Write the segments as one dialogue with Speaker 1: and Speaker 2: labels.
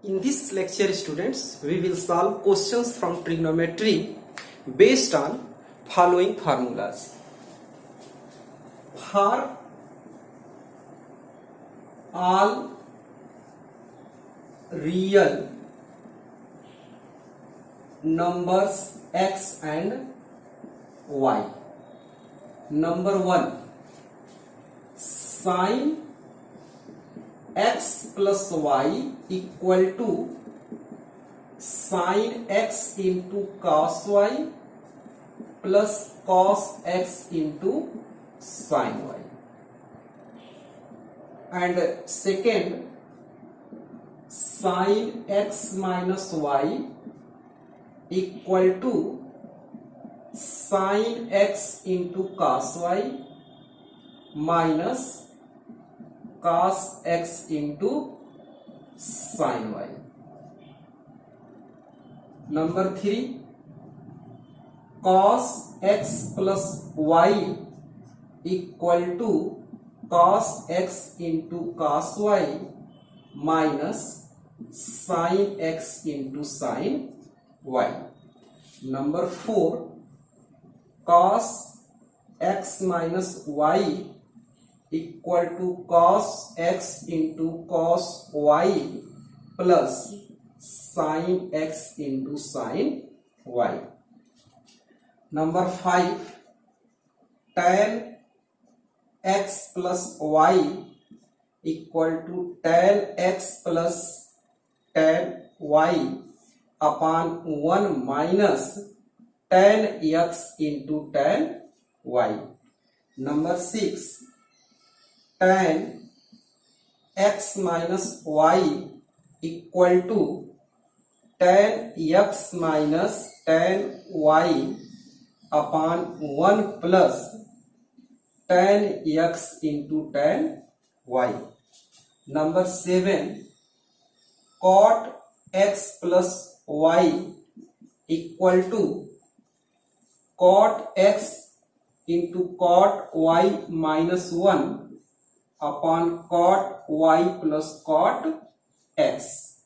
Speaker 1: In this lecture, students, we will solve questions from trigonometry based on following formulas. For all real numbers x and y. Number 1, sin x plus y equal to sin x into cos y plus cos x into sin y. And second, sin x minus y equal to sin x into cos y minus cos x into sin y. Number 3, cos x plus y equal to cos x into cos y minus sin x into sin y. Number 4, cos x minus y equal to cos x into cos y plus sin x into sin y. Number 5, tan x plus y equal to tan x plus tan y upon 1 minus tan x into tan y. Number 6, tan x minus y equal to tan x minus tan y upon 1 plus tan x into tan y. Number 7, cot x plus y equal to cot x into cot y minus 1 upon cot y plus cot x.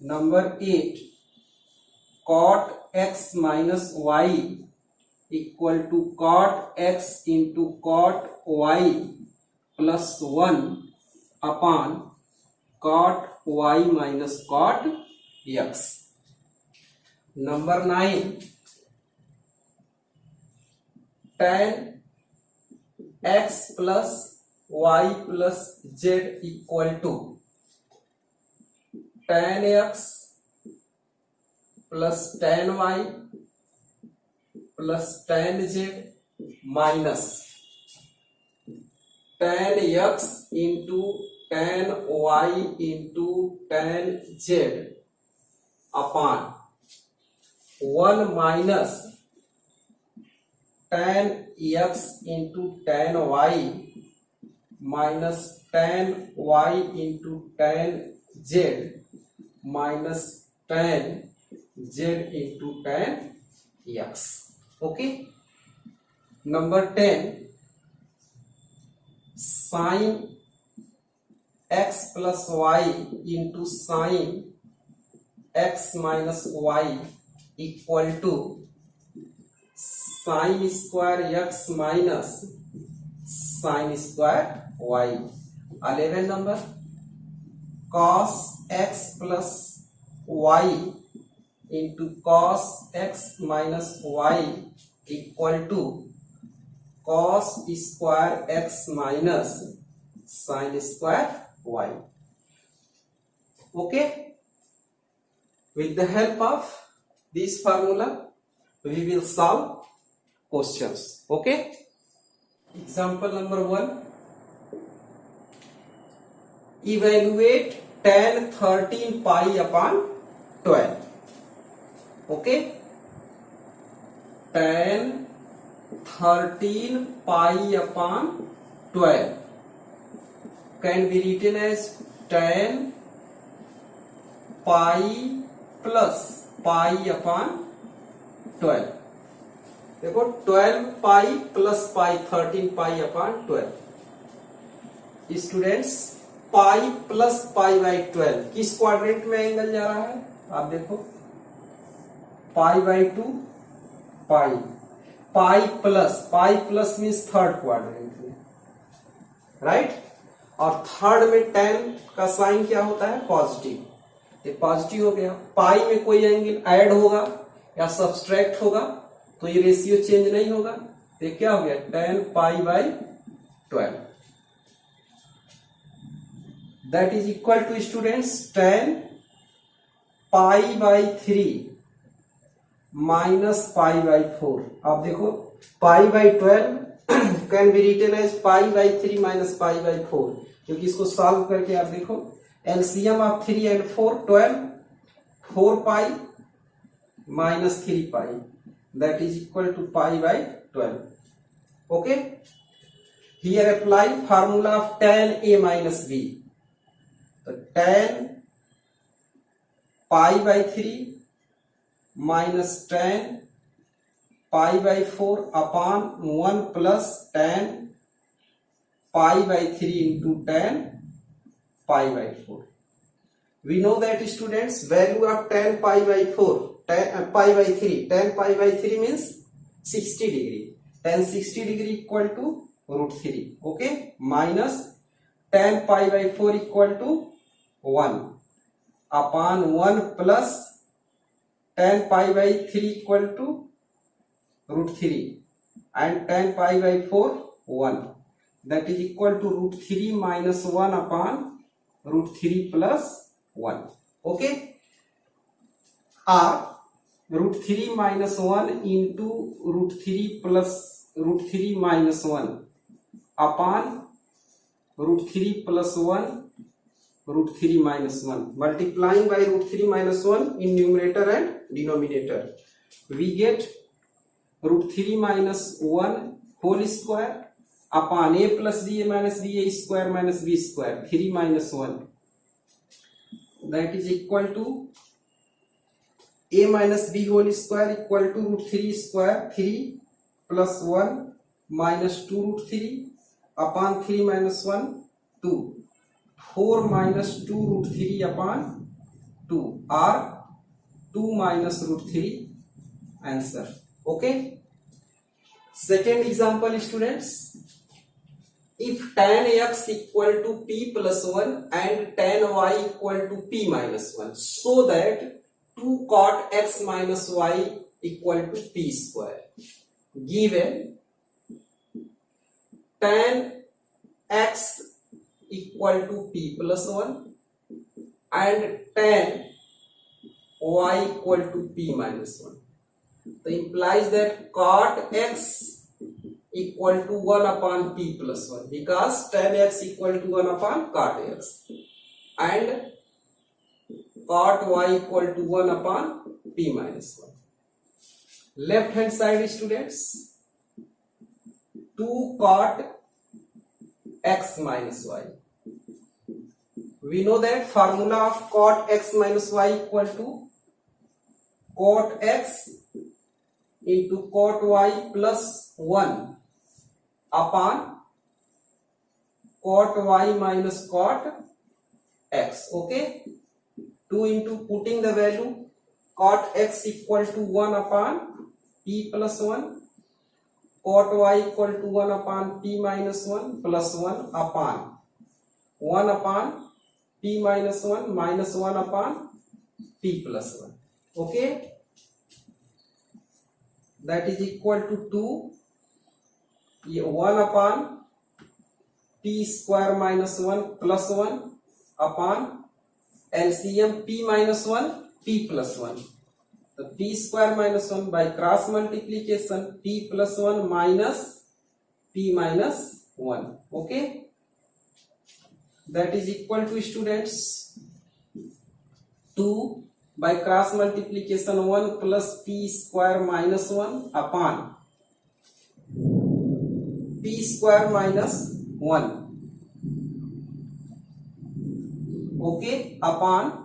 Speaker 1: Number 8, cot x minus y equal to cot x into cot y plus 1 upon cot y minus cot x. Number 9, tan x plus y plus z equal to tan x plus tan y plus tan z minus tan x into tan y into tan z upon 1 minus tan x into tan y minus tan y into tan z minus tan z into tan x. Okay. Number 10, sin x plus y into sin x minus y equal to sin square x minus sin square y. 11 number, cos x plus y into cos x minus y equal to cos square x minus sin square y. Okay, with the help of this formula we will solve questions. Okay, example number 1, evaluate tan 13 pi upon 12. Okay, tan 13 pi upon 12 can be written as tan pi plus pi upon 12. देखो 12 pi plus pi 13 pi upon 12. Students, pi plus pi by 12 किस quadrant में angle जा रहा है? आप देखो pi by 2 pi, pi plus means third quadrant में, right. और थर्ड में tan का साइन क्या होता है? पॉजिटिव, ये पॉजिटिव हो गया। पाई में कोई एंगल ऐड होगा या सब्सट्रैक्ट होगा तो ये रेशियो चेंज नहीं होगा, तो ये क्या हो गया? tan pi by 12 that is equal to students tan pi by 3 minus pi by 4। आप देखो pi by 12 can be written as pi by 3 minus pi by 4, क्योंकि इसको सॉल्व करके आप देखो LCM of 3 and 4 12, 4 pi minus 3 pi that is equal to pi by 12। Okay, here apply formula of tan a minus b। तो tan pi by 3 minus tan pi by 4 upon 1 plus tan pi by 3 into tan pi by 4। We know that students value of tan pi by 4, tan pi by 3, tan pi by 3 means 60 degree, tan 60 degree equal to root 3, okay, minus tan pi by 4 equal to 1 upon 1 plus tan pi by 3 equal to root 3 and tan pi by 4 1, that is equal to root 3 minus 1 upon root 3 plus 1, okay, or root 3 minus 1 into root 3 plus root 3 minus 1 upon root 3 plus 1 root 3 minus 1, multiplying by root 3 minus 1 in numerator and denominator, we get root 3 minus 1 whole square upon a plus b a minus b a square minus b square, 3 minus 1, that is equal to a minus b whole square equal to root 3 square, 3 plus 1 minus 2 root 3 upon 3 minus 1 2, 4 minus 2 root 3 upon 2 or 2 minus root 3 answer, okay. Second example students, if tan x equal to p plus 1 and tan y equal to p minus 1, so that 2 cot x minus y equal to p square, given tan x equal to p plus 1 and tan y equal to p minus 1, so implies that cot x equal to 1 upon p plus 1, because tan x equal to 1 upon cot x and cot y equal to 1 upon p minus 1. Left hand side students, 2 cot x minus y. We know that formula of cot x minus y equal to cot x into cot y plus 1 upon cot y minus cot x, okay. 2 into putting the value cot x equal to 1 upon p plus 1, cot y equal to 1 upon p minus 1 plus 1 upon 1 upon p minus 1 minus 1 upon p plus 1, okay, that is equal to 2 1 upon p square minus 1 plus 1 upon LCM p minus 1 p plus 1, the p square minus 1 by cross multiplication p plus 1 minus p minus 1, okay, that is equal to students 2 by cross multiplication 1 plus p square minus 1 upon p square minus 1, okay, upon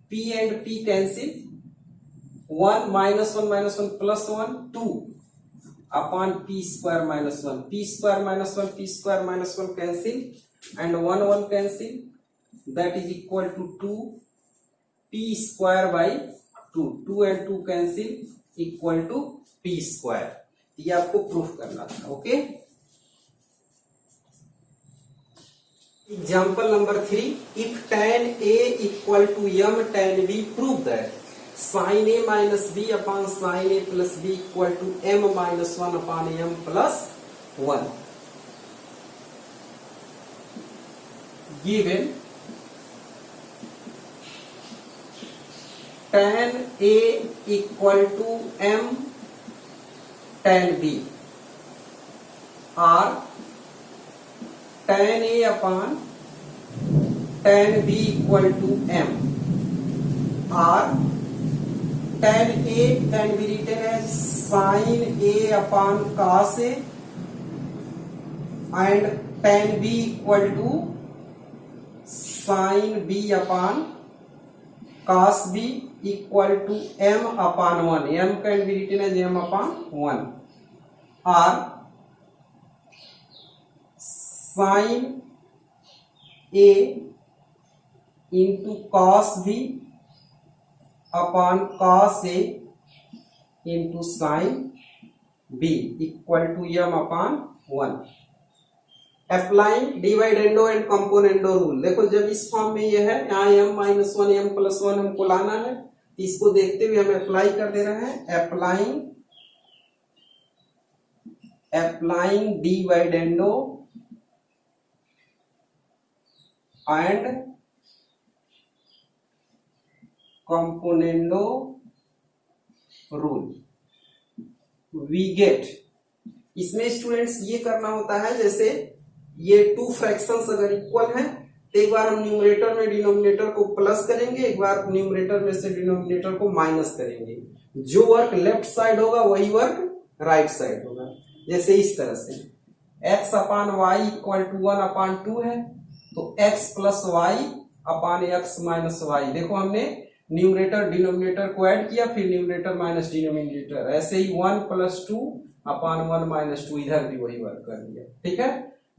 Speaker 1: p and p cancel, 1 minus 1 minus 1 plus 1 2 upon p square minus one, p square minus one, p square minus one cancel and one one cancel, that is equal to two p square by two, two and two cancel equal to p square. ये आपको proof करना था। Okay, example number 3, if tan a equal to m tan b, prove that sin a minus b upon sin a plus b equal to m minus one upon m plus one. Given tan a equal to m tan b और tan a upon tan b equal to m और tan a can be written as sin a upon cos a and tan b equal to sin b upon cos b equal to m upon 1, m can be written as m upon 1 or sin a into cos b upon cos a into sine b equal to m upon 1। Applying dividendo and componendo rule. देखो जब इस form में ये है, यहाँ m minus one m plus one हमको लाना है, इसको देखते हुए हम अप्लाई कर दे रहे हैं। Applying dividendo and componendo rule, we get. इसमें स्टूडेंट्स ये करना होता है, जैसे ये टू फ्रैक्शंस अगर इक्वल हैं तो एक बार हम न्यूमरेटर में डिनोमिनेटर को प्लस करेंगे, एक बार न्यूमरेटर में से डिनोमिनेटर को माइनस करेंगे। जो वर्क लेफ्ट साइड होगा वही वर्क राइट साइड होगा। जैसे इस तरह से x upon y equal to one upon two है, तो x plus y upon x minus y. देखो हमने न्यूमरेटर डिनोमिनेटर को ऐड किया, फिर न्यूमरेटर माइनस डिनोमिनेटर, ऐसे ही one plus two upon one minus two, इधर भी वही वर्क कर दिया। ठीक है,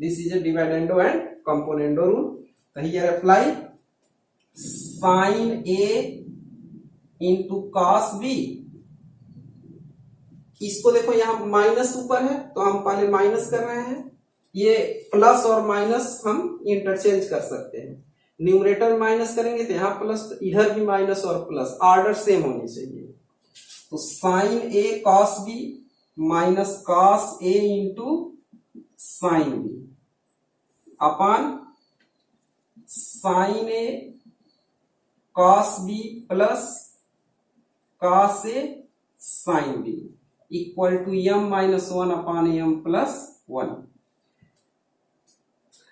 Speaker 1: this is a dividendo and componendo rule. तो here apply sine A into cos B. इसको देखो यहाँ माइनस ऊपर है तो हम पहले माइनस कर रहे हैं, ये प्लस और माइनस हम इंटरचेंज कर सकते हैं। न्यूमरेटर माइनस करेंगे तो यहाँ प्लस, तो इधर भी माइनस और प्लस, ऑर्डर सेम होनी चाहिए। तो sine a cos b minus cos a into sine b upon sine a cos b plus cos a sine b equal to m minus one upon m plus one.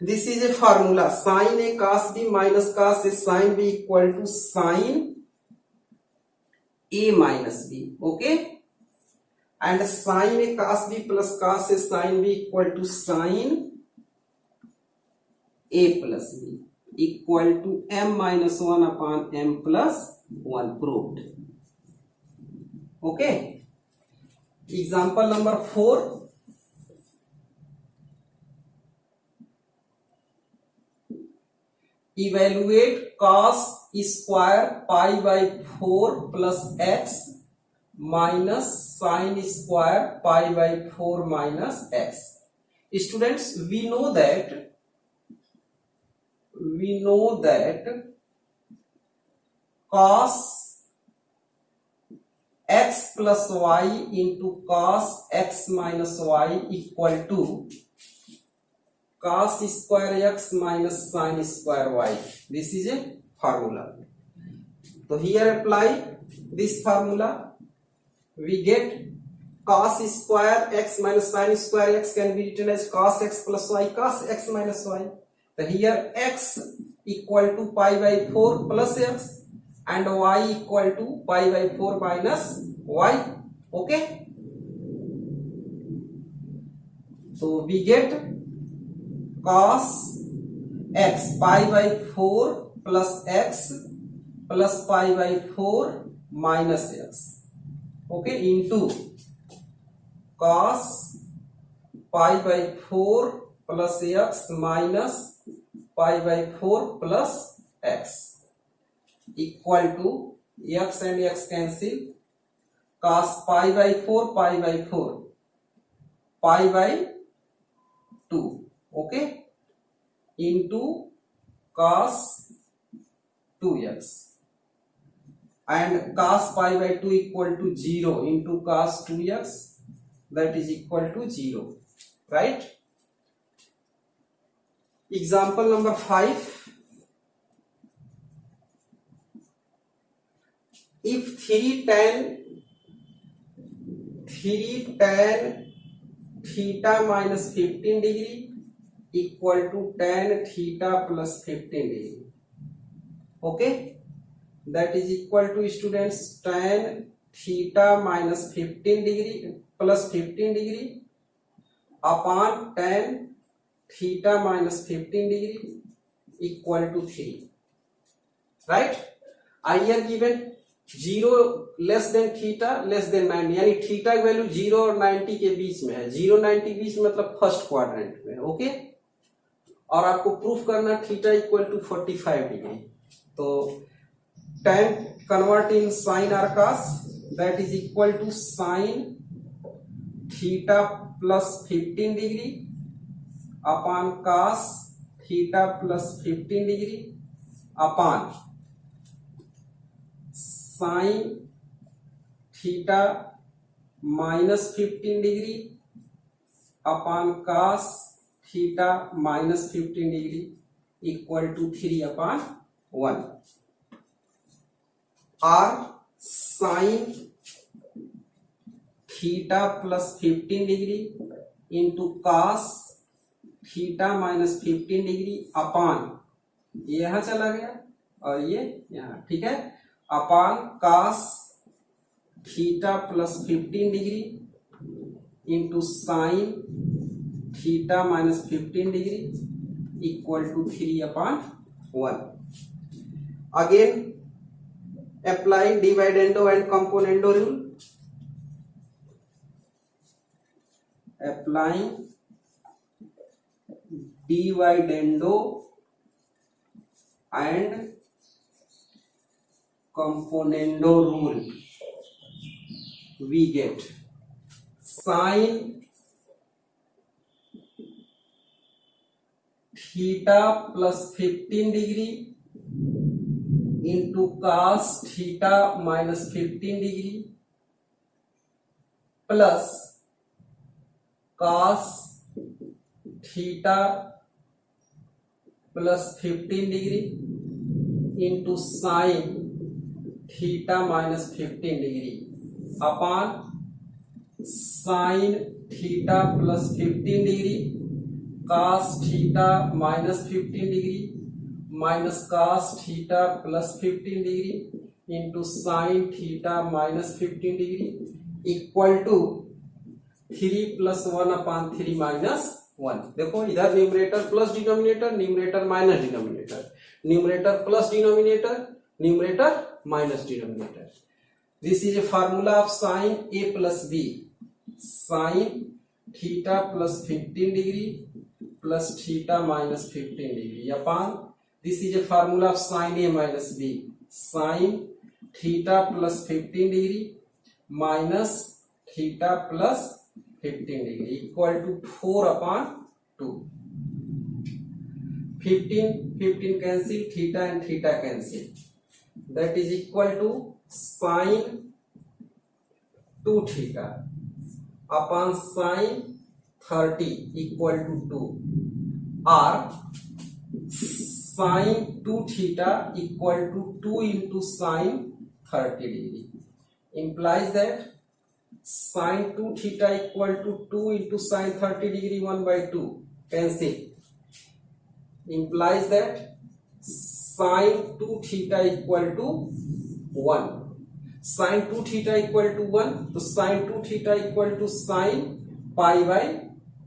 Speaker 1: This is a formula, sin a cos b minus cos a sin b equal to sin a minus b, okay? And sin a cos b plus cos a sin b equal to sin a plus b equal to m minus 1 upon m plus 1, proved. Okay? Example number 4. Evaluate cos square pi by 4 plus x minus sin square pi by 4 minus x. Students, we know that cos x plus y into cos x minus y equal to cos square x minus sin square y. This is a formula. So here apply this formula. We get cos square x minus sin square x can be written as cos x plus y cos x minus y. So here x equal to pi by 4 plus x and y equal to pi by 4 minus y. Okay. So we get cos x pi by 4 plus x plus pi by 4 minus x, okay, into cos pi by 4 plus x minus pi by 4 plus x equal to x and x cancel cos pi by 4 pi by 2 okay into cos 2x and cos pi by 2 equal to 0 into cos 2x that is equal to 0, right? Example number 5. If 3 tan theta minus 15 degree equal to tan theta plus 15 degree, okay, that is equal to students tan theta minus 15 degree plus 15 degree upon tan theta minus 15 degree equal to 3, right? I here given 0 less than theta less than 90, यानी theta की value 0 और 90 के बीच में है, 0 90 बीच मतलब first quadrant में, okay. और आपको प्रूफ करना थीटा इक्वल टू 45 डिग्री, तो tan convert in sine or cos that is equal to sine theta plus 15 degree upon cos theta plus 15 degree upon sine theta minus 15 degree upon cos theta minus 15 degree equal to 3 upon 1 और sine theta plus 15 degree into cos theta minus 15 degree upon ये यहां चला गया और ये यहां, ठीक है, upon cos theta plus 15 degree into sine theta minus 15 degree equal to 3 upon 1. Again applying dividendo and componendo rule, applying dividendo and componendo rule, we get sin theta plus 15 degree into cos theta minus 15 degree plus cos theta plus 15 degree into sin theta minus 15 degree upon sin theta plus 15 degree cos theta minus 15 degree minus cos theta plus 15 degree into sin theta minus 15 degree equal to 3 plus 1 upon 3 minus 1. देखो इधर numerator plus denominator, numerator minus denominator, numerator plus denominator, numerator minus denominator. This is A formula of sine a plus b, sign theta plus 15 degree plus theta minus 15 degree upon this is a formula of sin a minus b, sin theta plus 15 degree minus theta plus 15 degree equal to 4 upon 2. 15 cancel, theta and theta cancel, that is equal to sin 2 theta upon sin 30 equal to 2 or sin 2 theta equal to 2 into sin 30 degree, implies that sin 2 theta equal to 2 into sin 30 degree 1 by 2 cancel, implies that sin 2 theta equal to 1, sin 2 theta equal to 1, तो sin 2 theta equal to sin pi by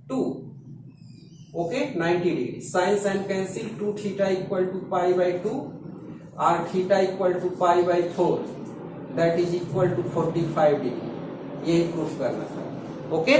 Speaker 1: 2, okay, 90 degree. Sin cancel, 2 theta equal to pi by 2 or theta equal to pi by 4, that is equal to 45 degree. यही proof करना था. Okay.